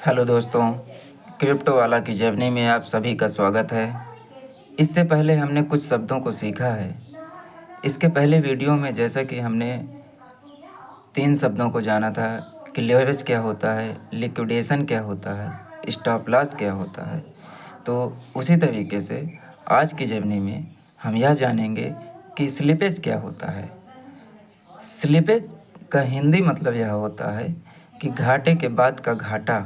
Hello दोस्तों, crypto वाला की जर्नी में आप सभी का स्वागत है। इससे पहले हमने कुछ शब्दों को सीखा है। इसके पहले वीडियो में जैसा कि हमने 3 शब्दों को जाना था कि लेवरेज क्या होता है, लिक्विडेशन क्या होता है, स्टॉप लॉस क्या होता है। तो उसी तरीके से आज की जर्नी में हम यह जानेंगे कि स्लिपेज क्या होता है। स्लिपेज का हिंदी मतलब यह होता है कि घाटे के बाद का घाटा।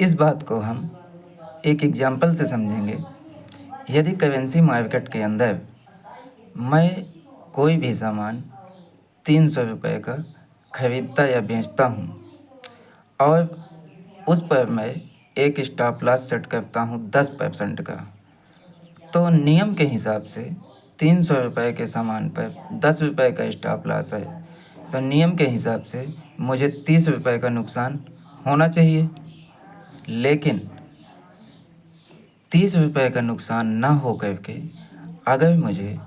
इस बात को हम एक एग्जाम्पल से समझेंगे। यदि करेंसी मार्केट के अंदर मैं कोई भी सामान 300 रुपये का खरीदता या बेचता हूँ और उस पर मैं एक स्टॉप लॉस सेट करता हूँ 10% का, तो नियम के हिसाब से 300 रुपये के सामान पर 10 रुपये का स्टॉप लॉस है, तो नियम के हिसाब से मुझे 30 रुपये का नुकसान होना चाहिए। लेकिन 30 रुपये का नुकसान ना हो करके अगर मुझे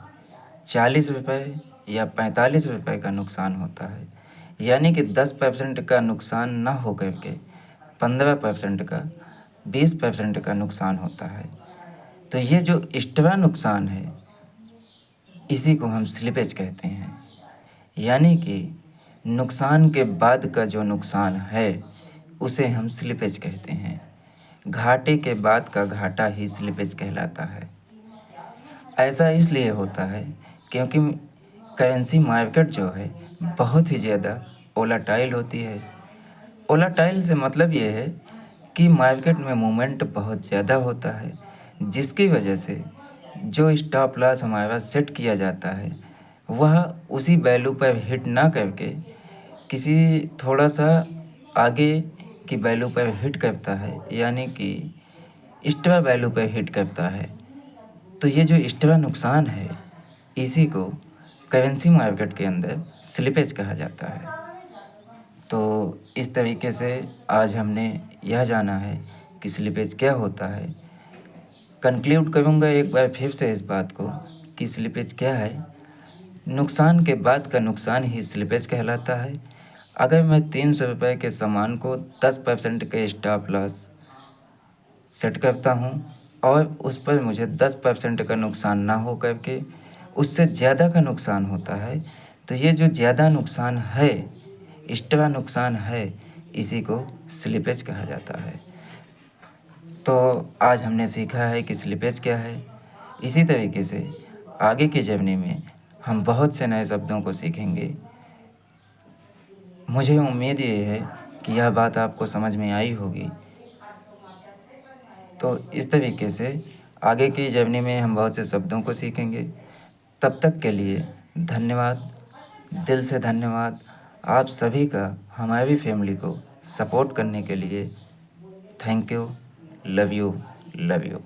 40 रुपये या 45 रुपये का नुकसान होता है, यानी कि 10% का नुकसान ना हो करके 15% का 20% का नुकसान होता है, तो ये जो एक्स्ट्रा नुकसान है इसी को हम स्लिपेज कहते हैं। यानी कि नुकसान के बाद का जो नुकसान है उसे हम स्लिपेज कहते हैं। घाटे के बाद का घाटा ही स्लिपेज कहलाता है। ऐसा इसलिए होता है क्योंकि करेंसी मार्केट जो है बहुत ही ज़्यादा वोलेटाइल होती है। वोलेटाइल से मतलब ये है कि मार्केट में मूवमेंट बहुत ज़्यादा होता है, जिसकी वजह से जो स्टॉप लॉस हमारा सेट किया जाता है वह उसी वैल्यू पर हिट ना करके किसी थोड़ा सा आगे की वैल्यू पर हिट करता है, यानी कि एक्स्ट्रा वैल्यू पर हिट करता है। तो ये जो एक्स्ट्रा नुकसान है इसी को करेंसी मार्केट के अंदर स्लिपेज कहा जाता है। तो इस तरीके से आज हमने यह जाना है कि स्लिपेज क्या होता है। कंक्लूड करूँगा एक बार फिर से इस बात को कि स्लिपेज क्या है। नुकसान के बाद का नुकसान ही स्लिपेज कहलाता है। अगर मैं 300 रुपये के सामान को 10% के स्टॉप लॉस सेट करता हूँ और उस पर मुझे 10% का नुकसान ना हो करके उससे ज़्यादा का नुकसान होता है, तो ये जो ज़्यादा नुकसान है, एक्स्ट्रा नुकसान है, इसी को स्लिपेज कहा जाता है। तो आज हमने सीखा है कि स्लिपेज क्या है। इसी तरीके से आगे की जर्नी में हम बहुत से नए शब्दों को सीखेंगे। मुझे उम्मीद ये है कि यह बात आपको समझ में आई होगी। तो इस तरीके से आगे की जर्नी में हम बहुत से शब्दों को सीखेंगे। तब तक के लिए धन्यवाद, दिल से धन्यवाद आप सभी का हमारी फैमिली को सपोर्ट करने के लिए। Thank you, love you, love you.